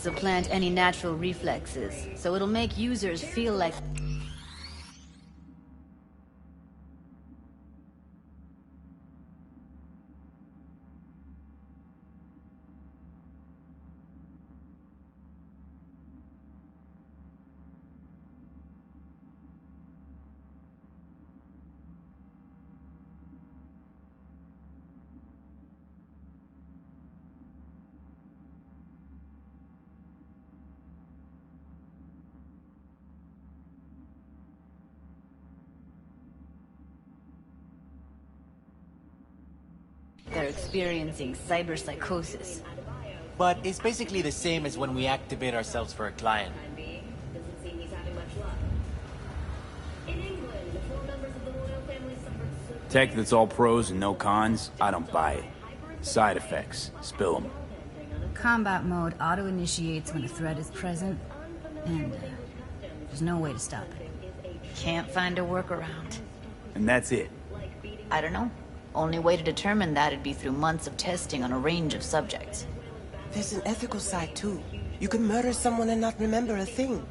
supplant any natural reflexes, so it'll make users feel like... They're experiencing cyberpsychosis. But it's basically the same as when we activate ourselves for a client. Tech that's all pros and no cons, I don't buy it. Side effects, spill them. Combat mode auto-initiates when a threat is present, and there's no way to stop it. Can't find a workaround. And that's it. I don't know. Only way to determine that would be through months of testing on a range of subjects. There's an ethical side too. You can murder someone and not remember a thing.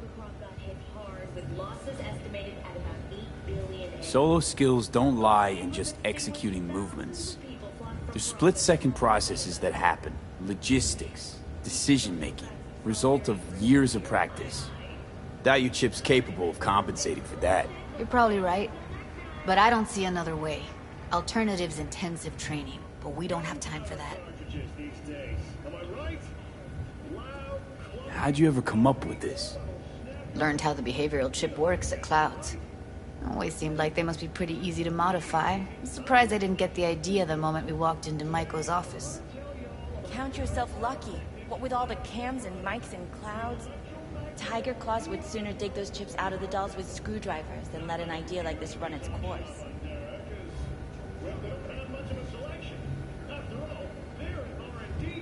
Solo skills don't lie in just executing movements. There's split-second processes that happen. Logistics, decision-making, result of years of practice. Doubt your chip's capable of compensating for that. You're probably right. But I don't see another way. Alternative's intensive training, but we don't have time for that. How'd you ever come up with this? Learned how the behavioral chip works at Clouds. Always seemed like they must be pretty easy to modify. I'm surprised I didn't get the idea the moment we walked into Maiko's office. Count yourself lucky. What with all the cams and mics and Clouds? Tiger Claws would sooner dig those chips out of the dolls with screwdrivers than let an idea like this run its course.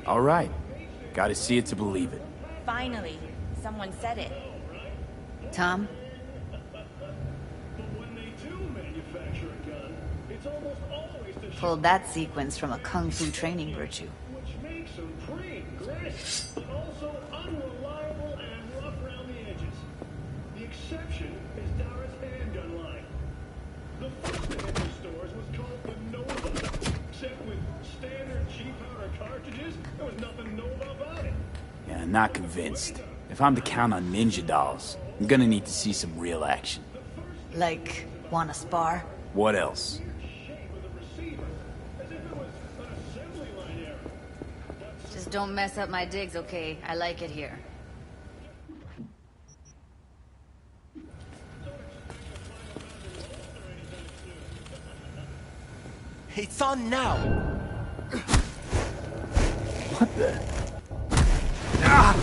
All right. Gotta see it to believe it. Finally, someone said it. Tom? Pulled that sequence from a kung fu training virtue. Which makes them pretty great, but also unreliable and rough around the edges. The exception is Dara's handgun line. The first to hit the stores was called the Nova. Except with standard G-powder cartridges, there was nothing Nova about it. Yeah, not convinced. If I'm to count on ninja dolls, I'm gonna need to see some real action. Like, wanna spar? What else? Just don't mess up my digs, okay? I like it here. It's on now! What the? Ah!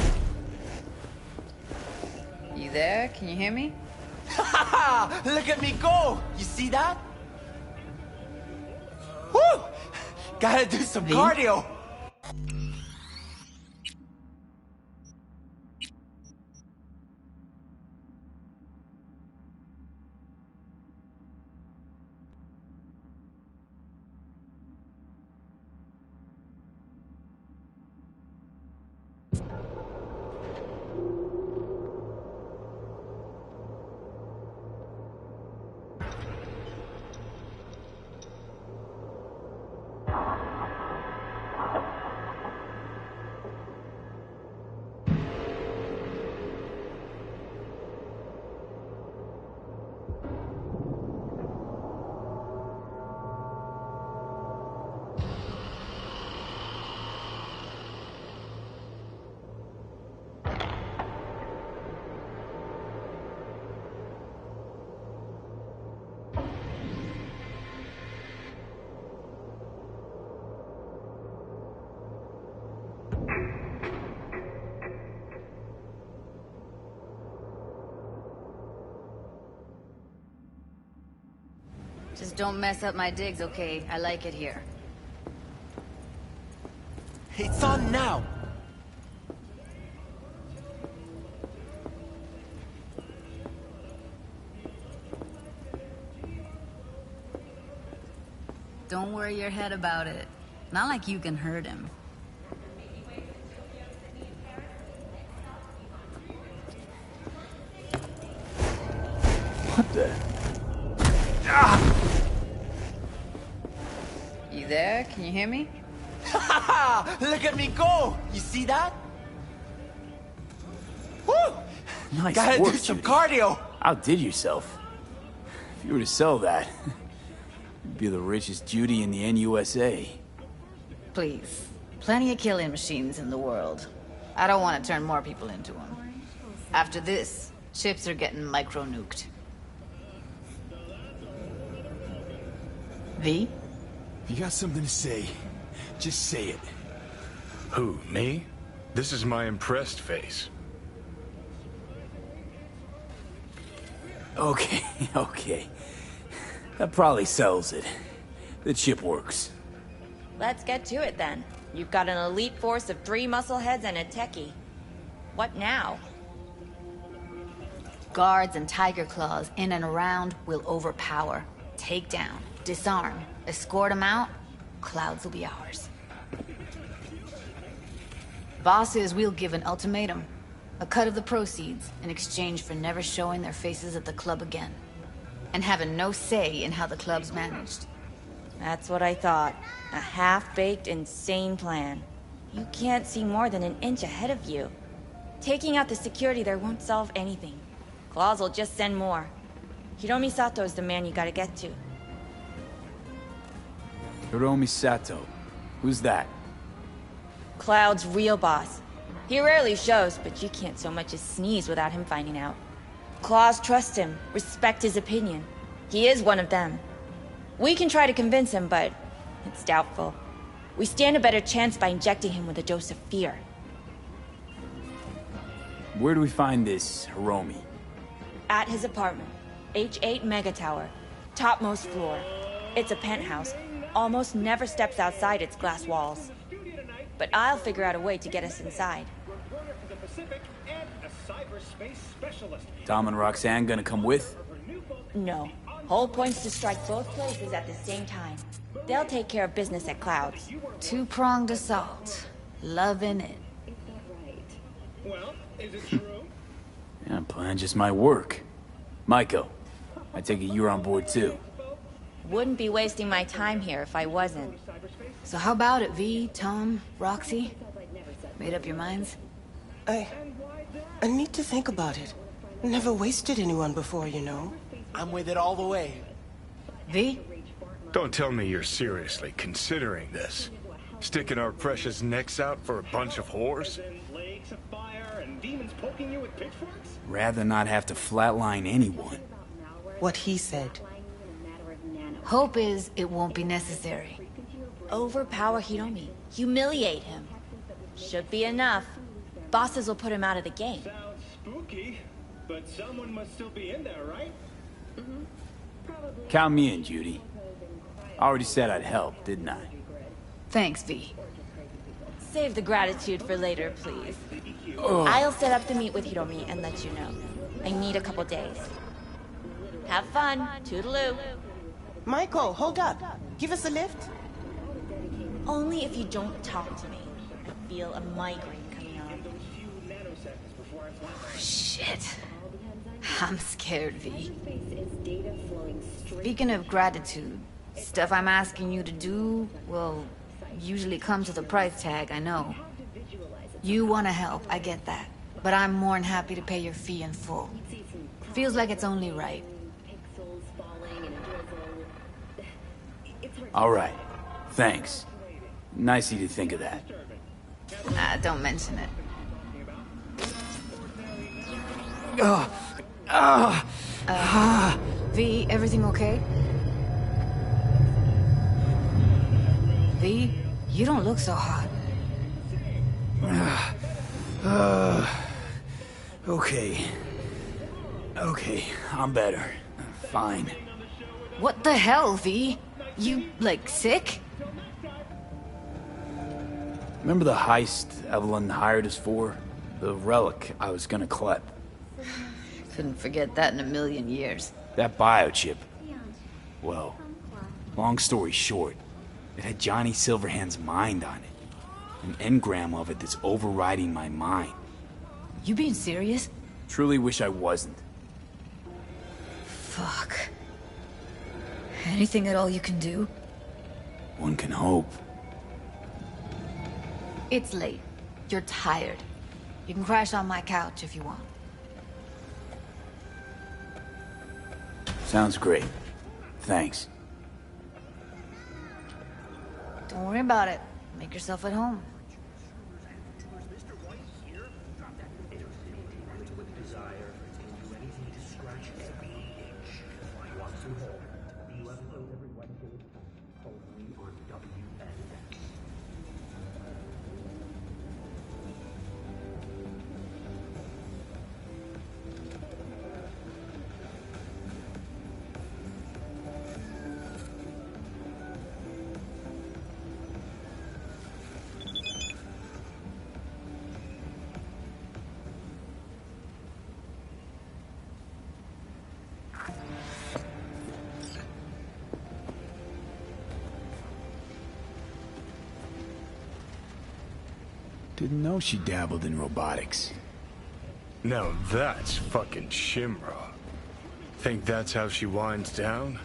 You there? Can you hear me? Look at me go! You see that? Woo! Gotta do some cardio! Just don't mess up my digs, okay? I like it here. It's on now! Don't worry your head about it. Not like you can hurt him. What the? You there? Can you hear me? Look at me go! You see that? Woo! Nice Gotta work, do some Judy. cardio. Outdid yourself. If you were to sell that, you'd be the richest Judy in the NUSA. Please. Plenty of killing machines in the world. I don't want to turn more people into them. After this, chips are getting micro-nuked. V? You got something to say, just say it. Who, me? This is my impressed face. Okay, okay. That probably sells it. The chip works. Let's get to it then. You've got an elite force of 3 muscleheads and a techie. What now? Guards and tiger claws in and around will overpower, take down, disarm, escort them out. Clouds will be ours. Bosses, we'll give an ultimatum. A cut of the proceeds in exchange for never showing their faces at the club again. And having no say in how the club's managed. That's what I thought. A half-baked, insane plan. You can't see more than an inch ahead of you. Taking out the security there won't solve anything. Claws will just send more. Hiromi Sato's the man you gotta get to. Hiromi Sato. Who's that? Cloud's real boss. He rarely shows, but you can't so much as sneeze without him finding out. Claws trust him, respect his opinion. He is one of them. We can try to convince him, but it's doubtful. We stand a better chance by injecting him with a dose of fear. Where do we find this Hiromi? At his apartment, H8 Mega Tower, topmost floor. It's a penthouse. Almost never steps outside its glass walls. But I'll figure out a way to get us inside. Reporter for the Pacific and a cyberspace specialist. Tom and Roxanne gonna come with? No. Whole point's to strike both places at the same time. They'll take care of business at Clouds. Two-pronged assault. Loving it. Well, is it true? Yeah, plan just might work. Maiko, I take it you're on board too. Wouldn't be wasting my time here if I wasn't. So how about it, V, Tom, Roxy? Made up your minds? I need to think about it. Never wasted anyone before, you know. I'm with it all the way. V? Don't tell me you're seriously considering this. Sticking our precious necks out for a bunch of whores? Lakes of fire and demons poking you with pitchforks? Rather not have to flatline anyone. What he said. Hope is it won't be necessary. Overpower Hiromi. Humiliate him. Should be enough. Bosses will put him out of the game. Sounds spooky, but someone must still be in there, right? Count me in, Judy. I already said I'd help, didn't I? Thanks, V. Save the gratitude for later, please. I'll set up the meet with Hiromi and let you know. I need a couple days. Have fun. Toodaloo. Michael, hold up. Give us a lift. Only if you don't talk to me. I feel a migraine coming on. Shit. I'm scared, V. Speaking of gratitude, stuff I'm asking you to do will usually come to the price tag, I know. You want to help, I get that. But I'm more than happy to pay your fee in full. Feels like it's only right. All right. Thanks. Nice of you to think of that. Don't mention it. V, everything okay? V, you don't look so hot. Okay. Okay, I'm better. Fine. What the hell, V? You, like, sick? Remember the heist Evelyn hired us for? The relic I was gonna collect. Couldn't forget that in a million years. That biochip. Well, long story short, it had Johnny Silverhand's mind on it. An engram of it that's overriding my mind. You being serious? Truly wish I wasn't. Fuck. Anything at all you can do? One can hope. It's late. You're tired. You can crash on my couch if you want. Sounds great. Thanks. Don't worry about it. Make yourself at home. Didn't know she dabbled in robotics. Now that's fucking Shimra. Think that's how she winds down?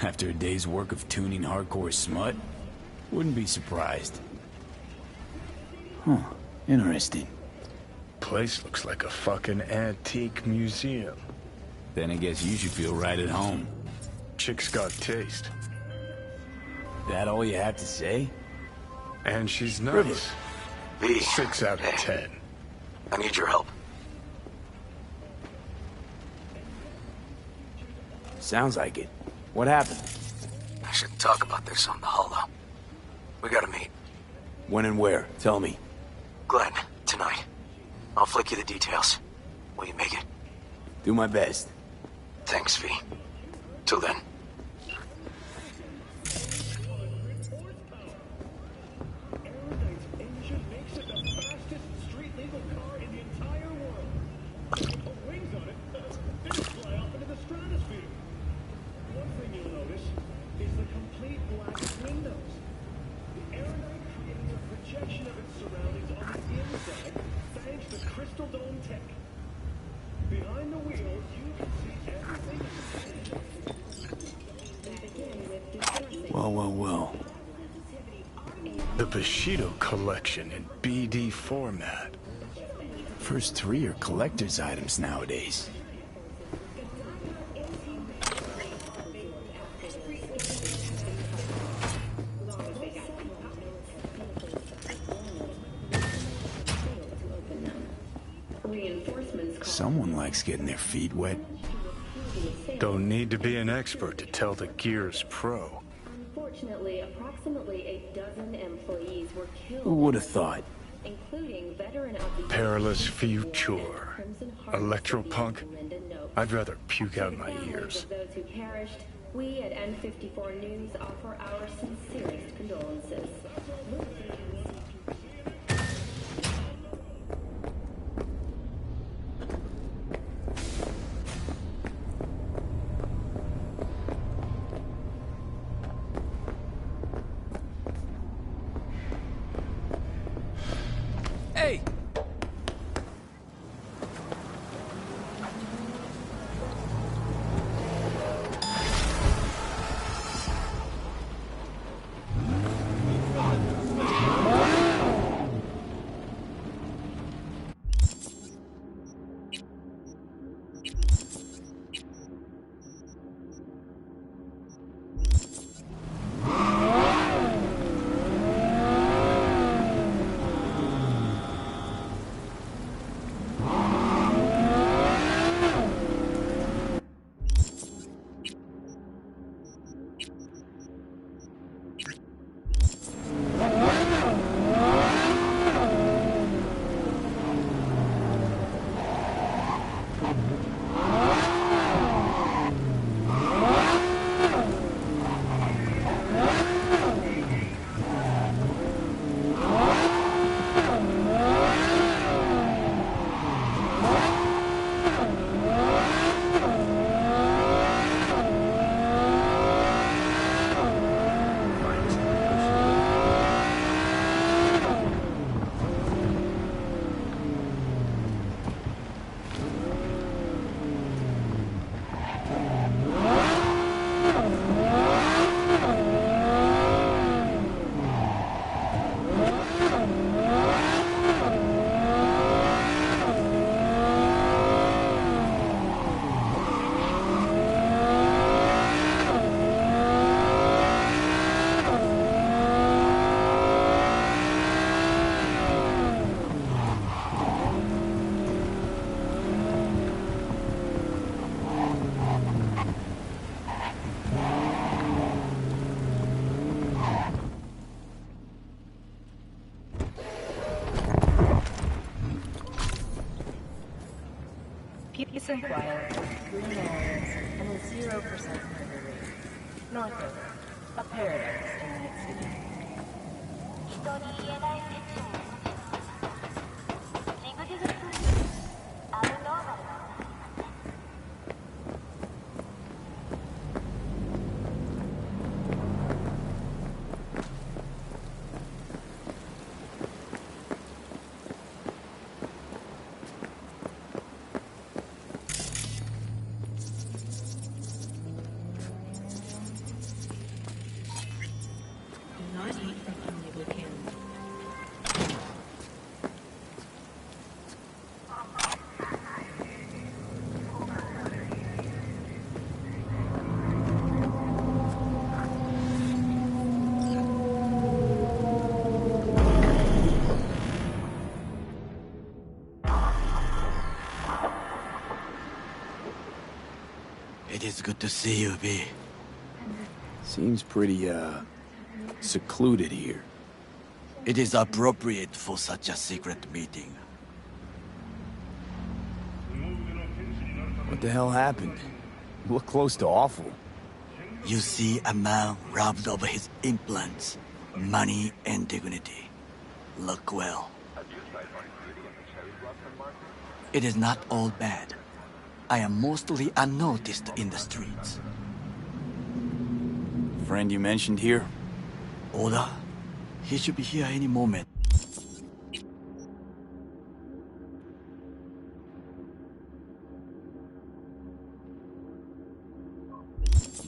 After a day's work of tuning hardcore smut? Wouldn't be surprised. Huh. Interesting. Place looks like a fucking antique museum. Then I guess you should feel right at home. Chick's got taste. That all you have to say? And she's nice. Privilege. V. 6 out of 10. I need your help. Sounds like it. What happened? I shouldn't talk about this on the holo. We gotta meet. When and where? Tell me. Glenn, tonight. I'll flick you the details. Will you make it? Do my best. Thanks, V. Till then. Well. The Bushido collection in BD format. First 3 are collector's items nowadays. Someone likes getting their feet wet. Don't need to be an expert to tell the Gear's pro. Unfortunately, approximately a dozen employees were killed. Who would have thought? Including veteran of the Perilous future. Electropunk? I'd rather puke out my ears. Of those who perished, we at N54 News offer our sincerest condolences. Hey! Peace and quiet, green areas, and a 0% murder rate. Northrop, a paradise in Night City. It is good to see you, B. Seems pretty, secluded here. It is appropriate for such a secret meeting. What the hell happened? You look close to awful. You see a man robbed of his implants, money and dignity. Look well. It is not all bad. I am mostly unnoticed in the streets. Friend you mentioned here? Oda? He should be here any moment.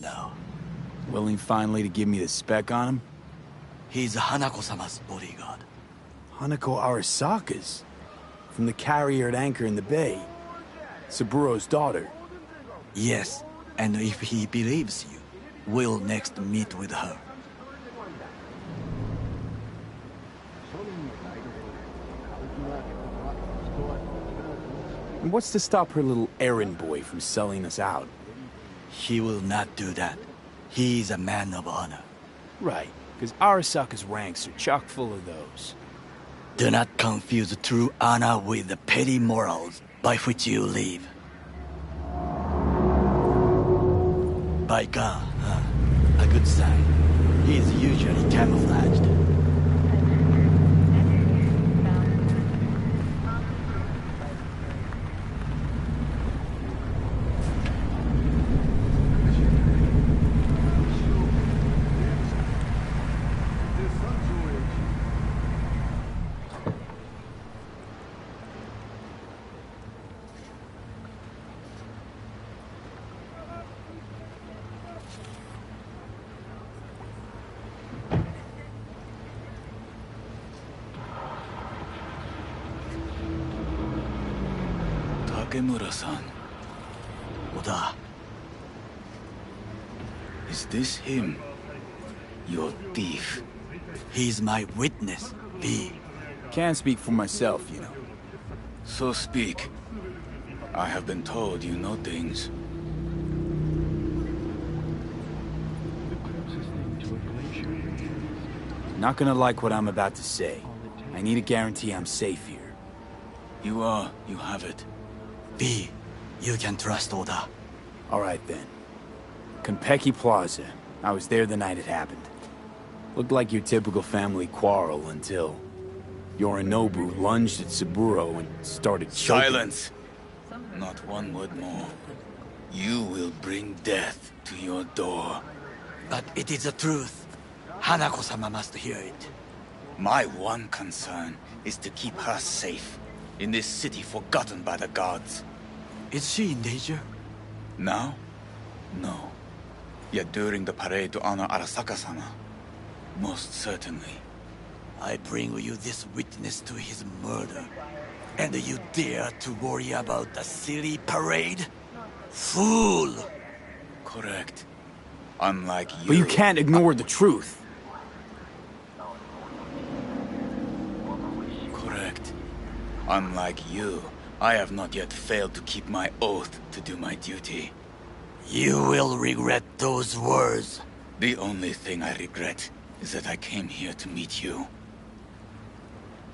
No. Willing finally to give me the spec on him? He's Hanako-sama's bodyguard. Hanako Arasaka's? From the carrier at anchor in the bay. Saburo's daughter. Yes, and if he believes you, we'll next meet with her. And what's to stop her little errand boy from selling us out? He will not do that. He's a man of honor. Right, because Arasaka's ranks are chock full of those. Do not confuse true honor with the petty morals by which you live. By God, a good sign. He is usually camouflaged. Takemura-san. Oda. Is this him? Your thief? He's my witness, B. Can't speak for myself, you know. So speak. I have been told you know things. Not gonna like what I'm about to say. I need a guarantee I'm safe here. You have it. B, you can trust Oda. All right then. Konpeki Plaza. I was there the night it happened. Looked like your typical family quarrel until Yorinobu lunged at Saburo and started choking. Silence! Not one word more. You will bring death to your door. But it is the truth. Hanako-sama must hear it. My one concern is to keep her safe in this city forgotten by the gods. Is she in danger? Now? No. Yet during the parade to honor Arasaka-sama, most certainly. I bring you this witness to his murder, and you dare to worry about a silly parade? Fool! Correct. Unlike you... But you can't ignore the truth. Correct. Unlike you, I have not yet failed to keep my oath to do my duty. You will regret those words. The only thing I regret is that I came here to meet you.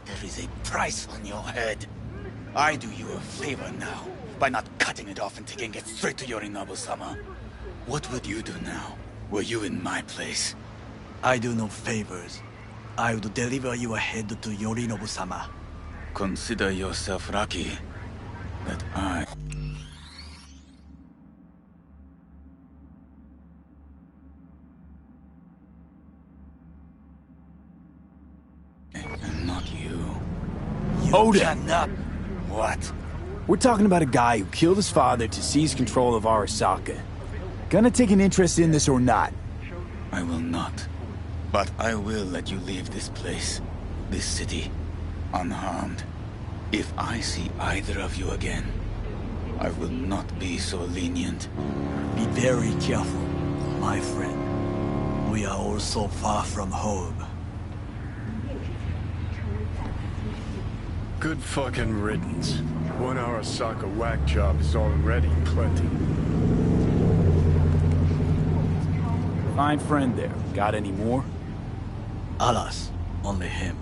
There is a price on your head. I do you a favor now, by not cutting it off and taking it straight to Yorinobu-sama. What would you do now, were you in my place? I do no favors. I would deliver your head to Yorinobu-sama. Consider yourself lucky that I... and not you. Hold it! Cannot... What? We're talking about a guy who killed his father to seize control of Arasaka. Gonna take an interest in this or not? I will not. But I will let you leave this place, this city, unharmed. If I see either of you again, I will not be so lenient. Be very careful, my friend. We are all so far from home. Good fucking riddance. One Arasaka whack job is already plenty. Fine friend there. Got any more? Alas, only him.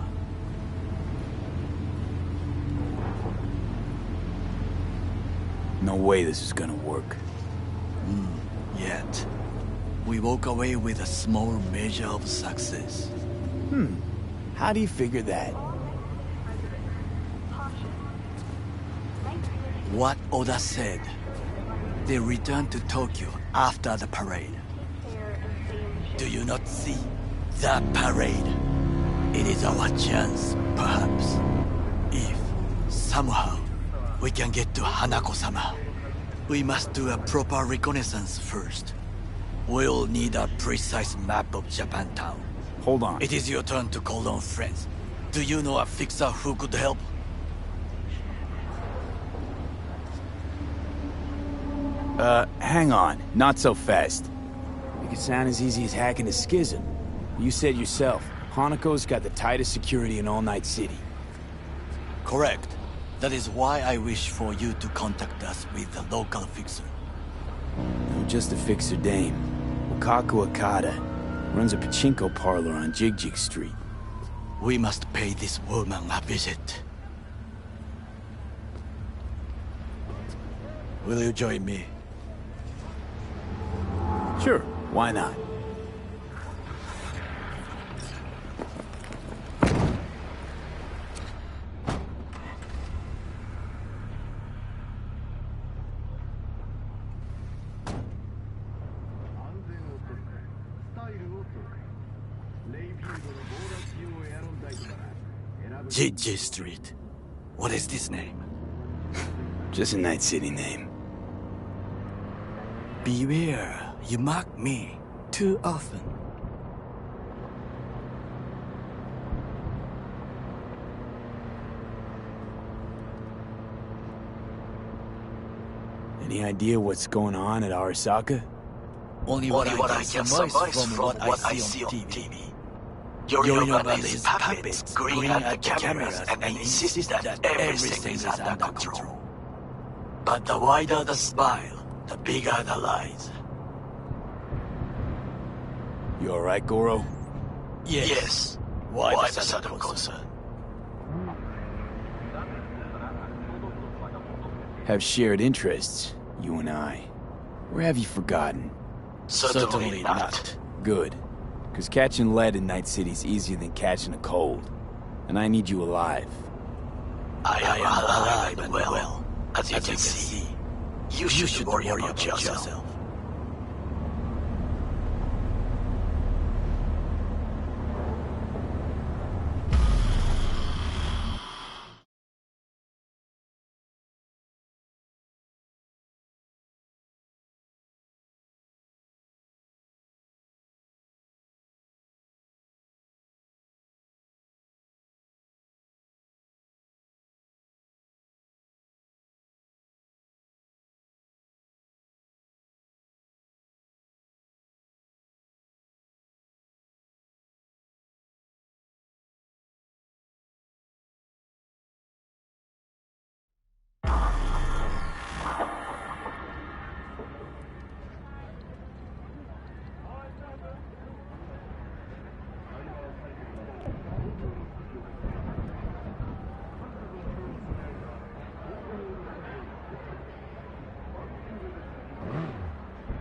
No way this is gonna work. Yet. We walk away with a small measure of success. How do you figure that? What Oda said. They returned to Tokyo after the parade. Do you not see the parade? It is our chance, perhaps. If, somehow, we can get to Hanako-sama, we must do a proper reconnaissance first. We'll need a precise map of Japantown. Hold on. It is your turn to call on friends. Do you know a fixer who could help? Hang on. Not so fast. It could sound as easy as hacking a schism. You said yourself, Hanako's got the tightest security in all Night City. Correct. That is why I wish for you to contact us with the local fixer. No, just a fixer dame. Wakaku Akata. Runs a pachinko parlor on Jig Street. We must pay this woman a visit. Will you join me? Sure, why not? Jig Street. What is this name? Just a Night City name. Beware, you mock me too often. Any idea what's going on at Arasaka? Only what I can surmise from what I see on TV. Yorinobu and his puppets grin at the cameras and insist that everything is under control. But the wider the smile, the bigger the lies. You alright, Goro? Yes. Why the sudden concern? Have shared interests, you and I. Or have you forgotten? Certainly not. Good. Because catching lead in Night City's easier than catching a cold. And I need you alive. I am alive and well, as you can see. You should worry about yourself.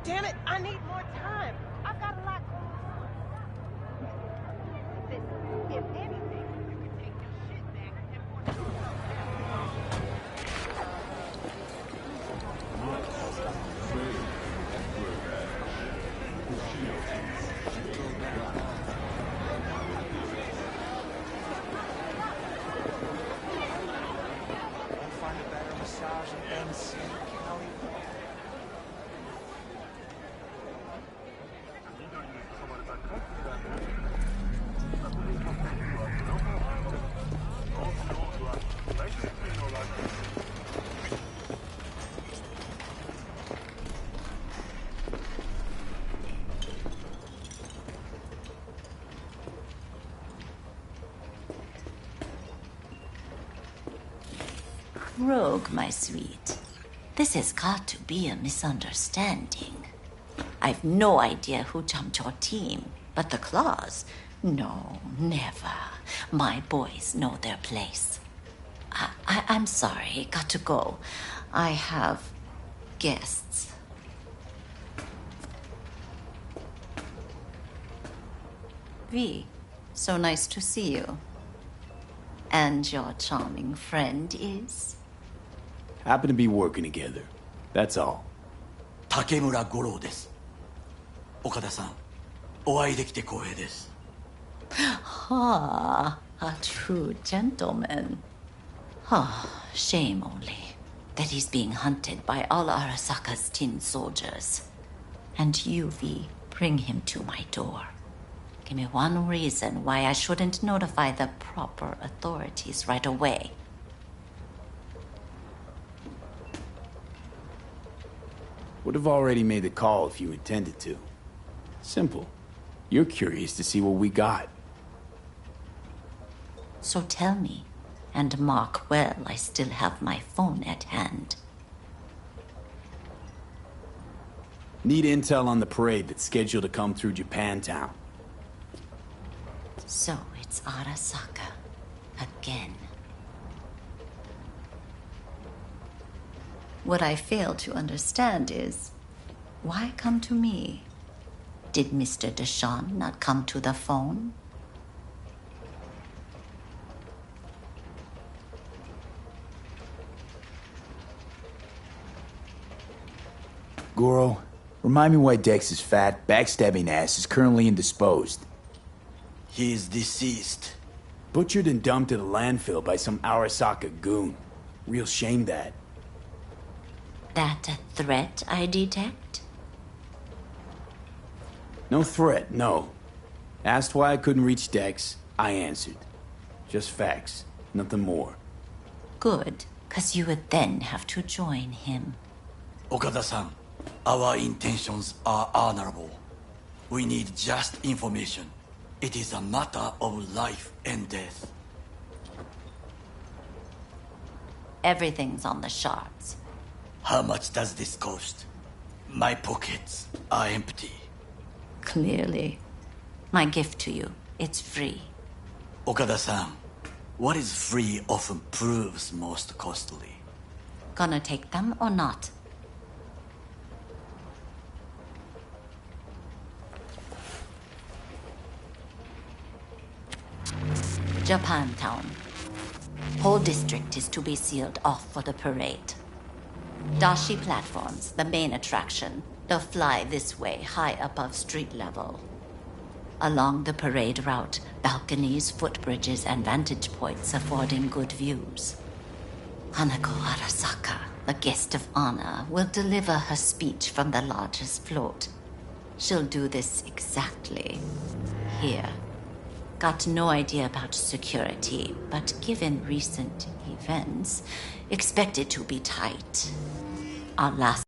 damn it, I need more time. I've got a lot going on. If anything, you could take your shit back and put it Find a better massage in MC, Kelly. Rogue, my sweet. This has got to be a misunderstanding. I've no idea who jumped your team, but the claws? No, never. My boys know their place. I'm sorry, got to go. I have guests. V, so nice to see you. And your charming friend is? Happen to be working together. That's all. 竹村五郎です。岡田さん、お会いできて光栄です。Ah, a true gentleman. Ah, shame only that he's being hunted by all Arasaka's tin soldiers. And you, V, bring him to my door. Give me one reason why I shouldn't notify the proper authorities right away. Would have already made the call if you intended to. Simple. You're curious to see what we got. So tell me, and mark well I still have my phone at hand. Need intel on the parade that's scheduled to come through Japantown. So it's Arasaka. Again. What I fail to understand is, why come to me? Did Mr. Deshawn not come to the phone? Goro, remind me why Dex's fat, backstabbing ass is currently indisposed. He is deceased. Butchered and dumped at a landfill by some Arasaka goon. Real shame that. That a threat I detect? No threat, no. Asked why I couldn't reach Dex, I answered. Just facts, nothing more. Good, 'cause you would then have to join him. Okada-san, our intentions are honorable. We need just information. It is a matter of life and death. Everything's on the shards. How much does this cost? My pockets are empty. Clearly. My gift to you, it's free. Okada-san, what is free often proves most costly. Gonna take them or not? Japantown. Whole district is to be sealed off for the parade. Dashi platforms, the main attraction. They'll fly this way, high above street level. Along the parade route, balconies, footbridges, and vantage points affording good views. Hanako Arasaka, the guest of honor, will deliver her speech from the largest float. She'll do this exactly here. Got no idea about security, but given recent events, expect it to be tight. Our last